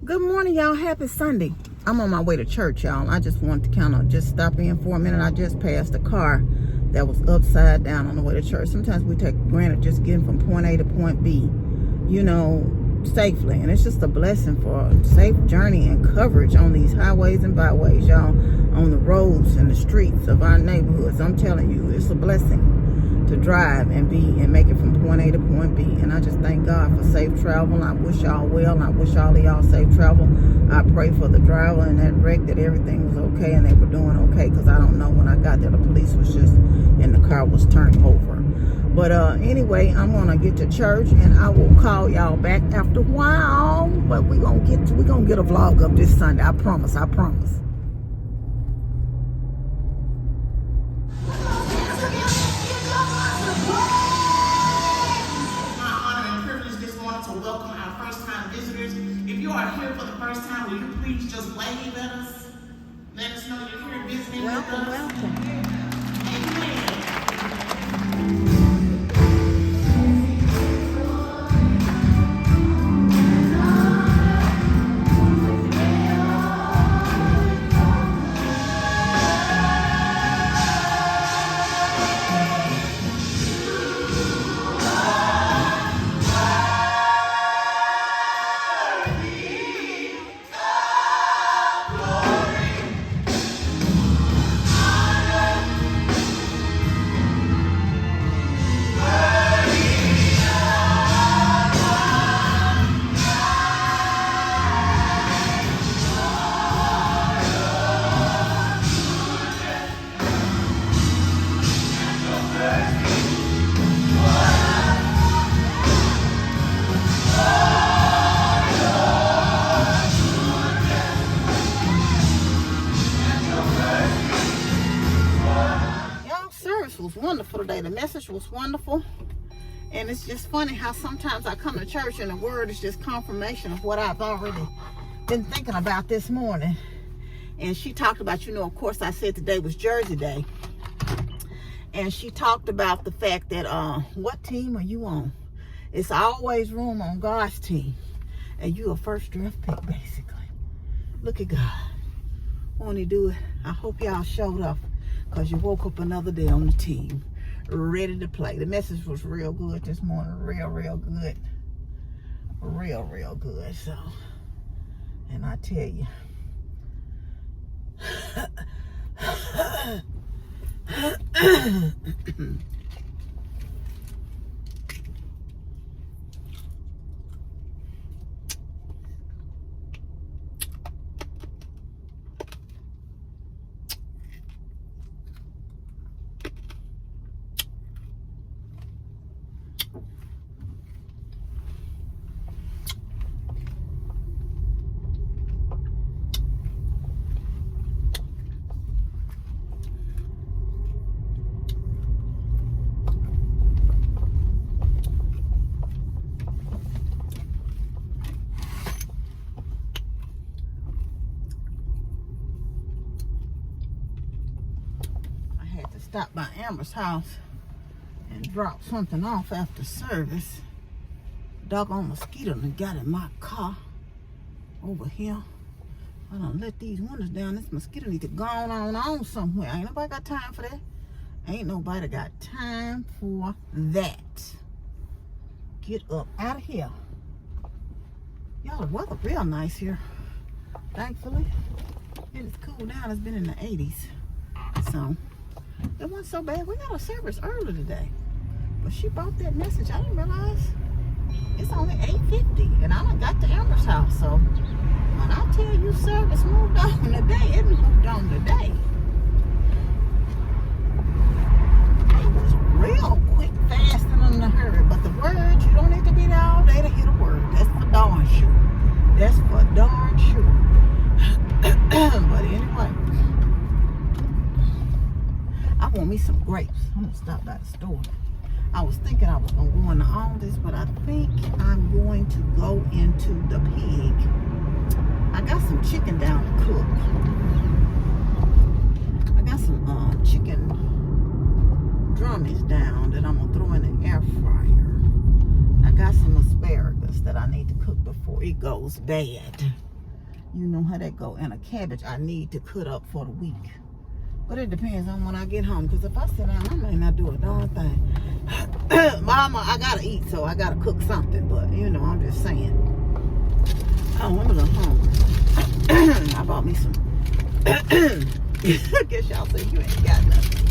Good morning, y'all. Happy Sunday. I'm on my way to church, y'all. I just wanted to kind of just stop in for a minute. I just passed a car that was upside down on the way to church. Sometimes we take granted just getting from point A to point B, safely. And it's just a blessing for a safe journey and coverage on these highways and byways, y'all, on the roads and the streets of our neighborhoods. I'm telling you, it's a blessing to drive and make it from point A to point B. And I just thank God for safe travel. I wish y'all well, and I wish all of y'all safe travel. I pray for the driver and that wreck that everything was okay and they were doing okay, because I don't know, when I got there the police was just, and the car was turned over. But anyway, I'm gonna get to church and I will call y'all back after a while. But we're gonna get a vlog up this Sunday. I promise. If you are here for the first time, will you please just wave at us? Let us know you're here visiting with us. Welcome. Amen. Service was wonderful today. The message was wonderful. And it's just funny how sometimes I come to church and the word is just confirmation of what I've already been thinking about this morning. And she talked about, of course, I said today was Jersey Day. And she talked about the fact that, what team are you on? It's always room on God's team. And you a first draft pick, basically. Look at God. Won't he do it? I hope y'all showed up, because you woke up another day on the team, ready to play. The message was real good this morning. Real good. Real good. So, and I tell you, stopped by Amber's house and dropped something off after service. Doggone mosquito done got in my car over here. I done let these windows down. This mosquito need to go on somewhere. Ain't nobody got time for that. Ain't nobody got time for that. Get up out of here. Y'all, the weather real nice here, thankfully. And it's cooled down. It's been in the 80s. So it wasn't so bad. We got a service early today. But she brought that message. I didn't realize it's only 8:50 and I done got to Amber's house. So when I tell you service moved on today, it moved on today. It was real quick, fast, and in a hurry. But the word, you don't need to be there all day to hear the word. That's for darn sure. That's for darn sure. But anyway, I want me some grapes. I'm gonna stop by the store. I was thinking I was gonna go into all this, but I think I'm going to go into the pig. I got some chicken down to cook. I got some chicken drummies down that I'm gonna throw in the air fryer. I got some asparagus that I need to cook before it goes bad. You know how that go. And a cabbage I need to cut up for the week. But it depends on when I get home. Because if I sit down, I may not do a darn thing. Mama, I gotta eat, so I gotta cook something. But, you know, I'm just saying. Oh, I'm a little hungry. I bought me some. I guess y'all say you ain't got nothing.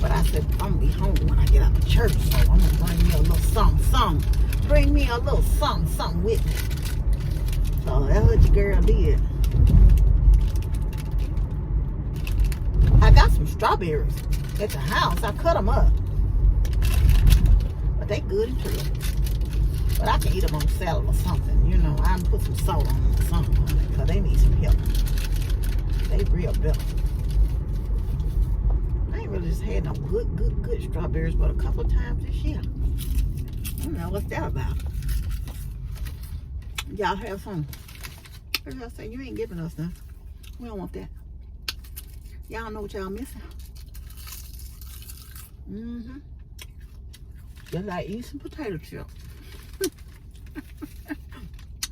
But I said, I'm gonna be hungry when I get out of church. So I'm gonna bring me a little something. Bring me a little something with me. So that's what your girl did. I got some strawberries at the house. I cut them up. But they good and true. But I can eat them on salad or something. You know, I can put some salt on them or something. Because they need some help. They real bitter. I ain't really just had no good strawberries, but a couple of times this year. I don't know what's that about. Y'all have some. Y'all say you ain't giving us none. We don't want that. Y'all know what y'all missing. Just like eating some potato chips.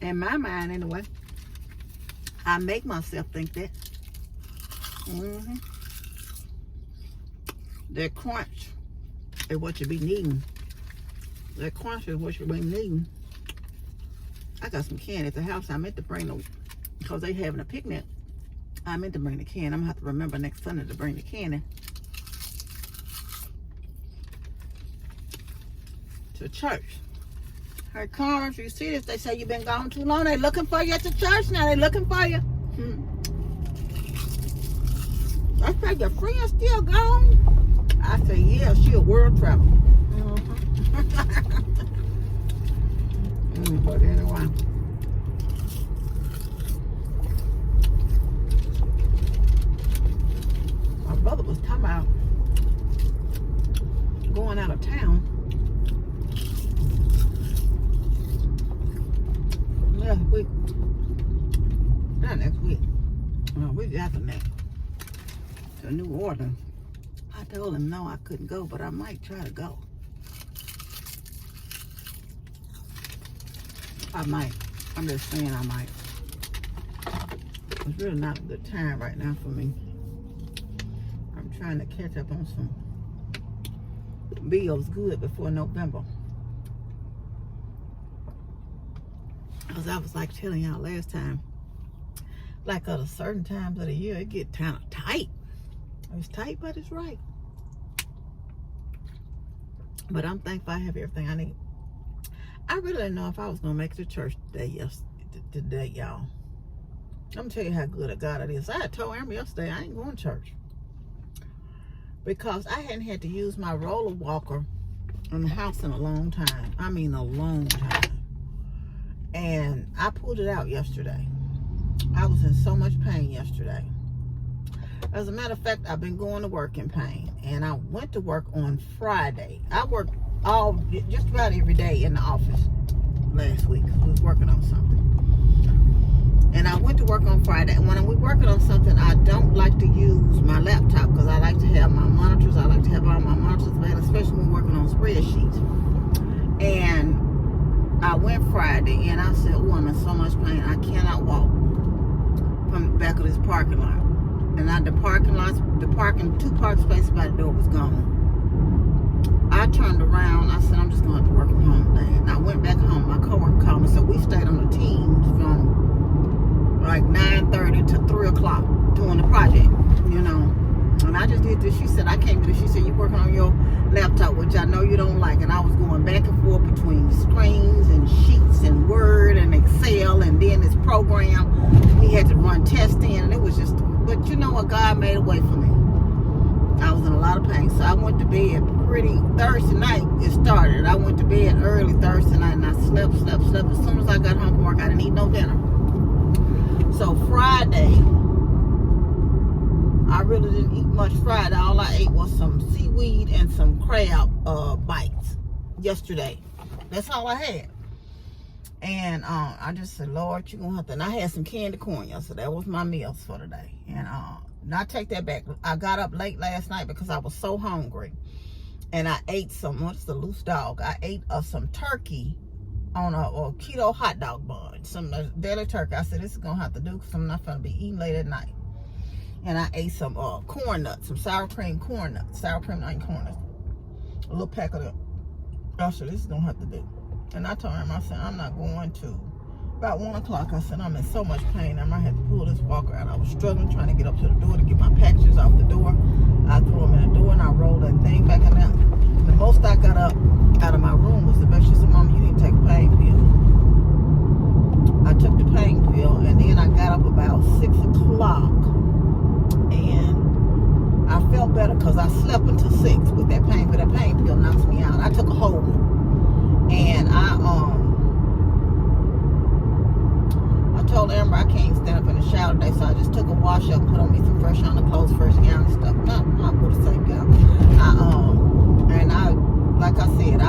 In my mind, anyway. I make myself think that. That crunch is what you be needing. That crunch is what you be needing. I got some candy at the house. I meant to bring them because they having a picnic. I meant to bring the can. I'm gonna have to remember next Sunday to bring the candy to church. Hey, Carms, you see this? They say you've been gone too long. They looking for you at the church now. They looking for you. I say your friend's still gone. I say yeah, she a world traveler. But anyway. My brother was talking about going out of town last week. Not next week. Week after next. To New Orleans. I told him no, I couldn't go, but I might try to go. I might. I'm just saying I might. It's really not a good time right now for me. I'm trying to catch up on some bills good before November. Because I was like telling y'all last time, like at a certain times of the year, it get kind of tight. It's tight, but it's right. But I'm thankful I have everything I need. I really didn't know if I was going to make it to church today, y'all. I'm going to tell you how good a God it is. I had told Amber yesterday I ain't going to church. Because I hadn't had to use my roller walker in the house in a long time. I mean a long time. And I pulled it out yesterday. I was in so much pain yesterday. As a matter of fact, I've been going to work in pain. And I went to work on Friday. I worked just about every day in the office last week. I was working on something. And I went to work on Friday. And when we're working on something, I don't like to use my laptop because I like to have my monitors. I like to have all my monitors available, especially when we're working on spreadsheets. And I went Friday and I said, oh, I'm in so much pain. I cannot walk from the back of this parking lot. And the two parking spaces by the door was gone. I turned around. I said, I'm just going to have to work from home today. And I went back home. My coworker called me. So we stayed on the teams from like 9:30 to 3 o'clock doing the project, you know. And I just did this. She said, I came to this. She said, you're working on your laptop, which I know you don't like. And I was going back and forth between screens and sheets and Word and Excel. And then this program, we had to run testing. And it was just, but you know what? God made a way for me. I was in a lot of pain. So I went to bed Thursday night it started. I went to bed early Thursday night and I slept. As soon as I got home from work, I didn't eat no dinner. So Friday, I really didn't eat much Friday. All I ate was some seaweed and some crab bites yesterday. That's all I had. And I just said, Lord, you're going to have to. And I had some candy corn yesterday. That was my meals for today. And I take that back. I got up late last night because I was so hungry. And I ate what's the loose dog? I ate some turkey on a keto hot dog bun, some deli turkey. I said, this is gonna have to do because I'm not gonna be eating late at night. And I ate some corn nuts, some sour cream corn nuts, sour cream onion corn nuts, a little pack of them. I said, this is gonna have to do. And I told him, I said, I'm not going to. About 1 o'clock, I said, I'm in so much pain, I might have to pull this walker out. I was struggling, trying to get up to the door to get my packages off the door. I threw them in the door and I rolled that thing back in there. The most I got up out of my room was the best. She said, Mom, you need to take a pain pill. I took the pain pill, and then I got up about 6 o'clock, and I felt better because I slept until 6 with that pain pill. That pain pill knocks me out. I took a whole one, and I told Amber I can't stand up in the shower today, so I just took a wash up, put on me some fresh underclothes, fresh gown and stuff. Not put a safe gown. Like I said,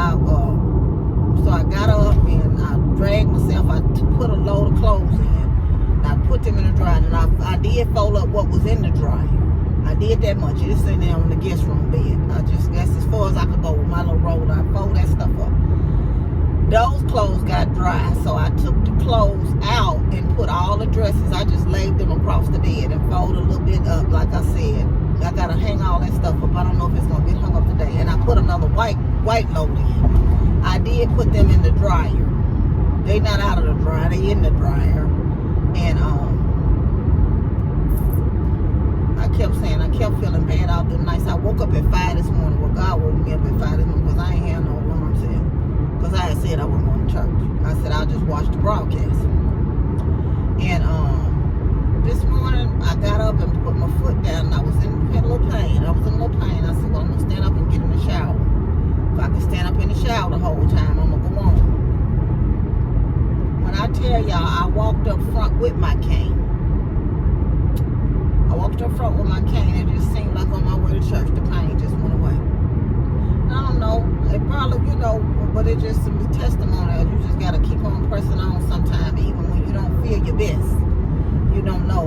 so I got up and I dragged myself. I put a load of clothes in. And I put them in the dryer, and I did fold up what was in the dryer. I did that much. It's sitting there on the guest room bed. That's as far as I could go with my little roller. I fold that stuff up. Those clothes got dry, so I took the clothes out and put all the dresses. I just laid them across the bed and folded a little bit up. Like I said, I gotta hang all that stuff up. I don't know if it's gonna get hung up today. And I put another white load in. I did put them in the dryer. They not out of the dryer. They in the dryer. And I kept saying, I kept feeling bad all them nights. I woke up at 5 this morning. Well, God woke me up at 5 this morning because I ain't had no alarm set. Because I had said I wasn't going to church. I said I'll just watch the broadcast. And this morning I got up and put my foot down, and I was in a little pain. I said, well, I'm going to stand up and get in the shower. If I can stand up in the shower the whole time, I'm going to go on. When I tell y'all, I walked up front with my cane. I walked up front with my cane. It just seemed like on my way to church, the pain just went away. I don't know. It probably, but it's just some testimony. You just got to keep on pressing on sometime, even when you don't feel your best. You don't know,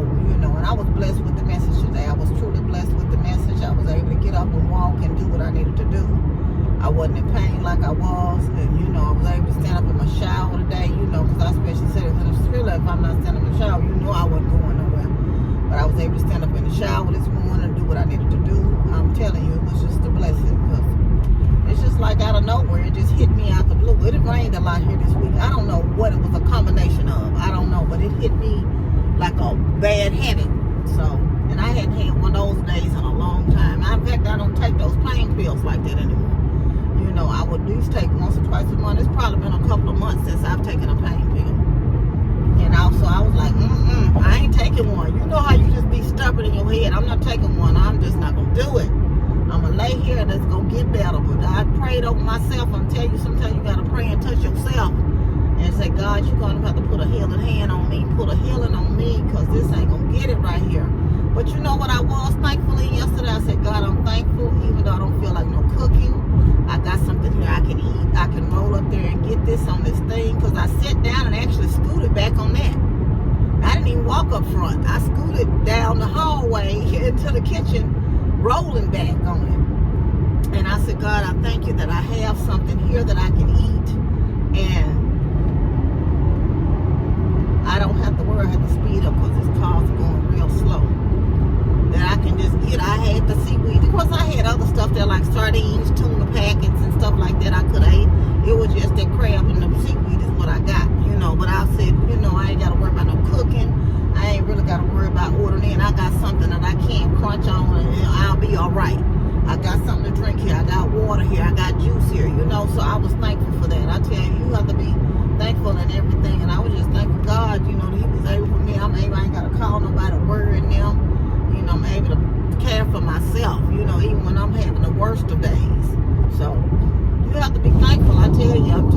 And I was blessed with the message today. I was truly blessed with the message. I was able to get up and walk and do what I needed to do. I wasn't in pain like I was. And, I was able to stand up in my shower today, because I especially said if I'm not standing in the shower, I wasn't going nowhere. But I was able to stand up in the shower this morning and do what I needed to do. I'm telling you, it was just a blessing. Because it's just like out of nowhere, it just hit me out the blue. It rained a lot here this week. I don't know what it was a combination of. I don't know, but it hit me like a bad habit. So, and I hadn't had one of those days in a long time. In fact, I don't take those pain pills like that anymore. I would at least take once or twice a month. It's probably been a couple of months since I've taken a pain pill. And also, I was like, I ain't taking one. You know how you just be stubborn in your head. I'm not taking one. I'm just not going to do it. I'm going to lay here and it's going to get better. But I prayed over myself. I'm telling you, sometimes you got to pray and touch yourself. And say, God, you're going to have to put a healing hand on me. Put a healing on me because this ain't going to get it right here. But you know what I was thankfully yesterday? I said, God, I'm thankful even though I don't feel like no cooking. I got something here I can eat. I can roll up there and get this on this thing because I sat down and actually scooted back on that. I didn't even walk up front. I scooted down the hallway into the kitchen, rolling back on it. And I said, God, I thank you that I have something here that I can eat. And I don't have to worry, I have to speed up because this car's going real slow. That I can just get, I had the seaweed. Of course, I had other stuff there like sardines, tuna packets, and stuff like that I could have ate. It was just that crab and the seaweed is what I got, But I said, I ain't got to worry about no cooking. I ain't really got to worry about ordering in. I got something that I can't crunch on and I'll be all right. I got something to drink here. I got water here. I got juice here, So I was thankful for that. I tell you, you have to be thankful in everything. And I was just thankful God, that He was able for me. I'm able, I ain't got to call nobody, worrying them. I'm able to care for myself, even when I'm having the worst of days. So you have to be thankful. I'm telling you, and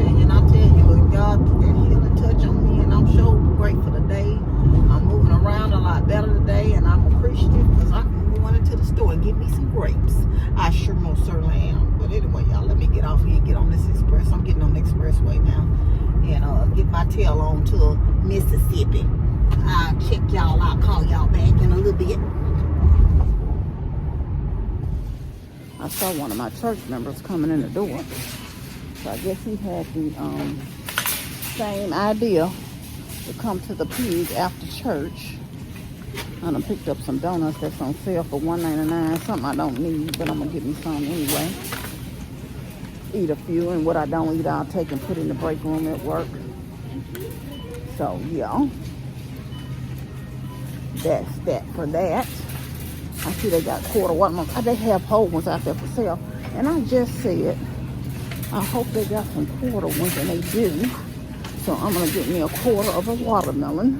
God put that healing touch on me, and I'm so grateful today. I'm moving around a lot better today, and I'm appreciative because I can go into the store and get me some grapes. I sure most certainly am. But anyway, y'all, let me get off here and get on this express. I'm getting on the expressway now, and get my tail on to Mississippi. I'll check y'all. I'll call y'all back in a little bit. I saw one of my church members coming in the door. So I guess he had the same idea to come to the pig after church. I done picked up some donuts that's on sale for $1.99. Something I don't need, but I'm gonna get me some anyway. Eat a few, and what I don't eat, I'll take and put in the break room at work. So yeah, that's that for that. I see they got quarter watermelons. They have whole ones out there for sale, and I just said I hope they got some quarter ones, and they do. So I'm gonna get me a quarter of a watermelon,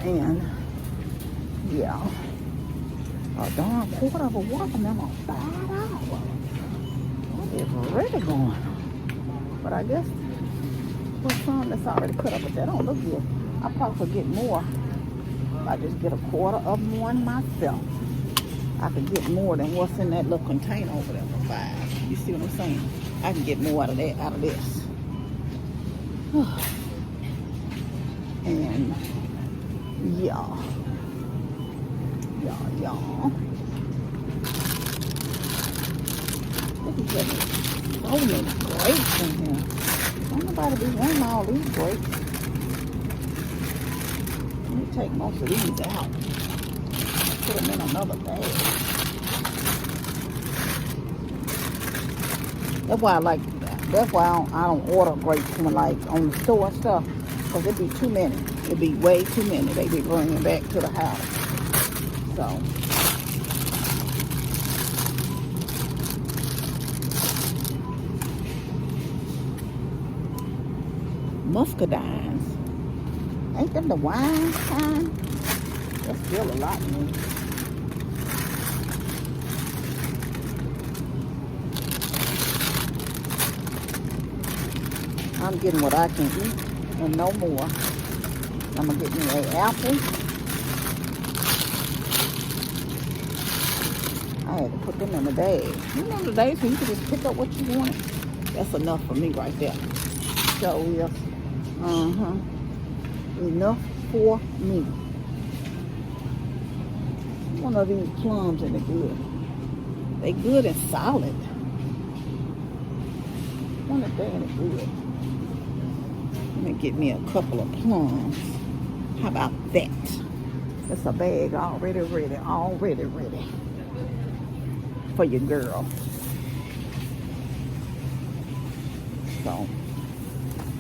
and yeah, a darn quarter of a watermelon, $5. What is really going on? But I guess for some that's already cut up, but that don't look good. I probably could get more. I just get a quarter of one myself. I could get more than what's in that little container over there for $5. You see what I'm saying? I can get more out of that, out of this. And yeah. Look at that. So many grapes in here. Don't nobody be wanting all these grapes. Let me take most of these out. Put them in another bag. That's why I like that. That's why I don't order grapes from like on the store and stuff. Because it'd be too many. It'd be way too many. They be bringing back to the house. So. Muscadines. Ain't them the wine kind? That's still a lot more. I'm getting what I can eat and no more. I'm gonna get me an apple. I had to put them in the bag. You remember the days when you could just pick up what you wanted? That's enough for me right there. So yes. Enough for me. One of these plums and they're good. They good and solid. One of they and good. Let me get me a couple of plums. How about that? That's a bag already ready. Already ready. For your girl. So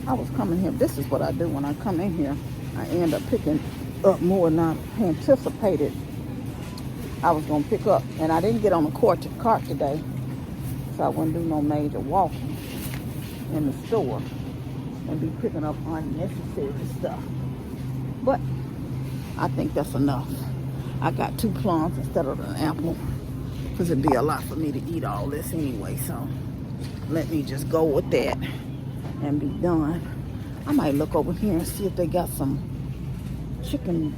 I was coming here. This is what I do when I come in here. I end up picking up more than I anticipated I was going to pick up. And I didn't get on the cart today. So I wouldn't do no major walking in the store and be picking up unnecessary stuff. But I think that's enough. I got 2 plums instead of an apple. Because it'd be a lot for me to eat all this anyway. So let me just go with that and be done. I might look over here and see if they got some chicken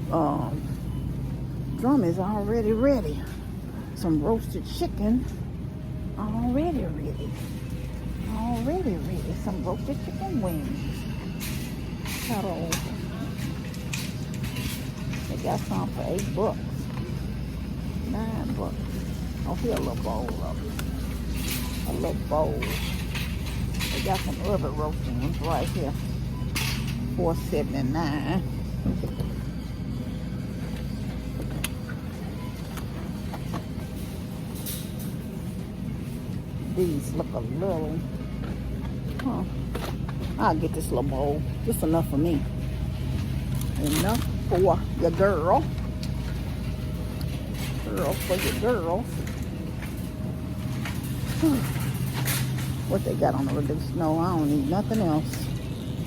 drummies already ready. Some roasted chicken already ready. Already ready. Some roasted chicken wings. Cut over. They got some for $8. $9. Oh, here a little bowl of it. A little bowl. They got some other roasting ones right here. $4.79. These look a little. I'll get this little bowl. Just enough for me. Enough for your girl. Girl for your girls. What they got on the reduced? No, I don't need nothing else.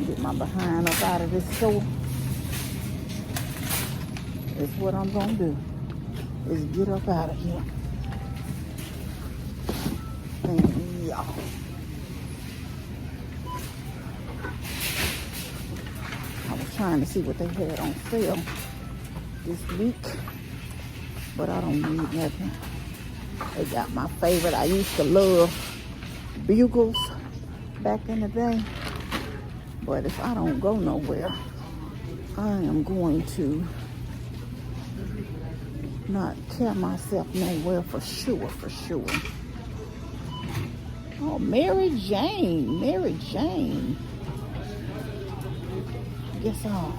Get my behind up out of this store. It's what I'm gonna do. Is get up out of here. And yeah. I was trying to see what they had on sale this week, but I don't need nothing. They got my favorite. I used to love Bugles back in the day. But if I don't go nowhere, I am going to not tear myself nowhere for sure. Oh, Mary Jane. Guess all.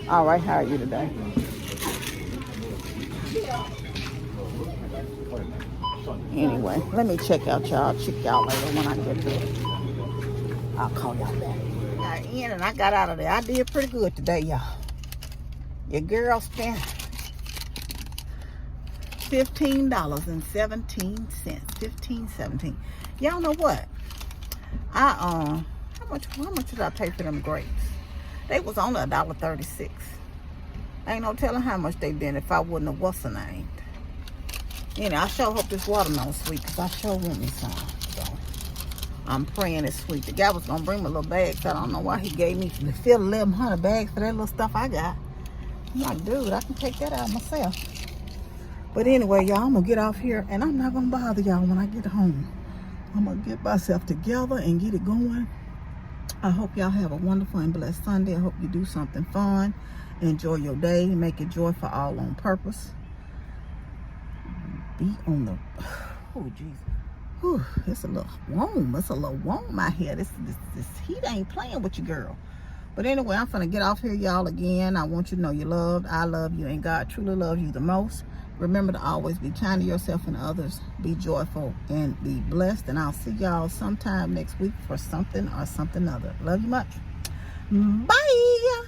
All right, how are you today? Anyway, let me check out y'all. Check y'all later when I get there. I'll call y'all back. I in and I got out of there. I did pretty good today, y'all. Your girl spent $15.17. 15.17. Y'all know what? How much did I pay for them grapes? They was only $1.36. Ain't no telling how much they been if I wouldn't have what's her name. You know, I sure hope this watermelon sweet because I sure want me some. So I'm praying it's sweet. The guy was gonna bring me a little bag, so I don't know why he gave me the 1,100 bags for that little stuff I got. I'm like, dude, I can take that out myself. But anyway, y'all, I'm gonna get off here and I'm not gonna bother y'all when I get home. I'm gonna get myself together and get it going. I hope y'all have a wonderful and blessed Sunday. I hope you do something fun. Enjoy your day. Make it joyful all on purpose. Be on the... Oh, Jesus. Whew, it's a little warm. It's a little warm out here. This heat ain't playing with you, girl. But anyway, I'm finna get off here, y'all, again. I want you to know you're loved. I love you, and God truly loves you the most. Remember to always be kind to yourself and others. Be joyful and be blessed. And I'll see y'all sometime next week for something or something other. Love you much. Bye.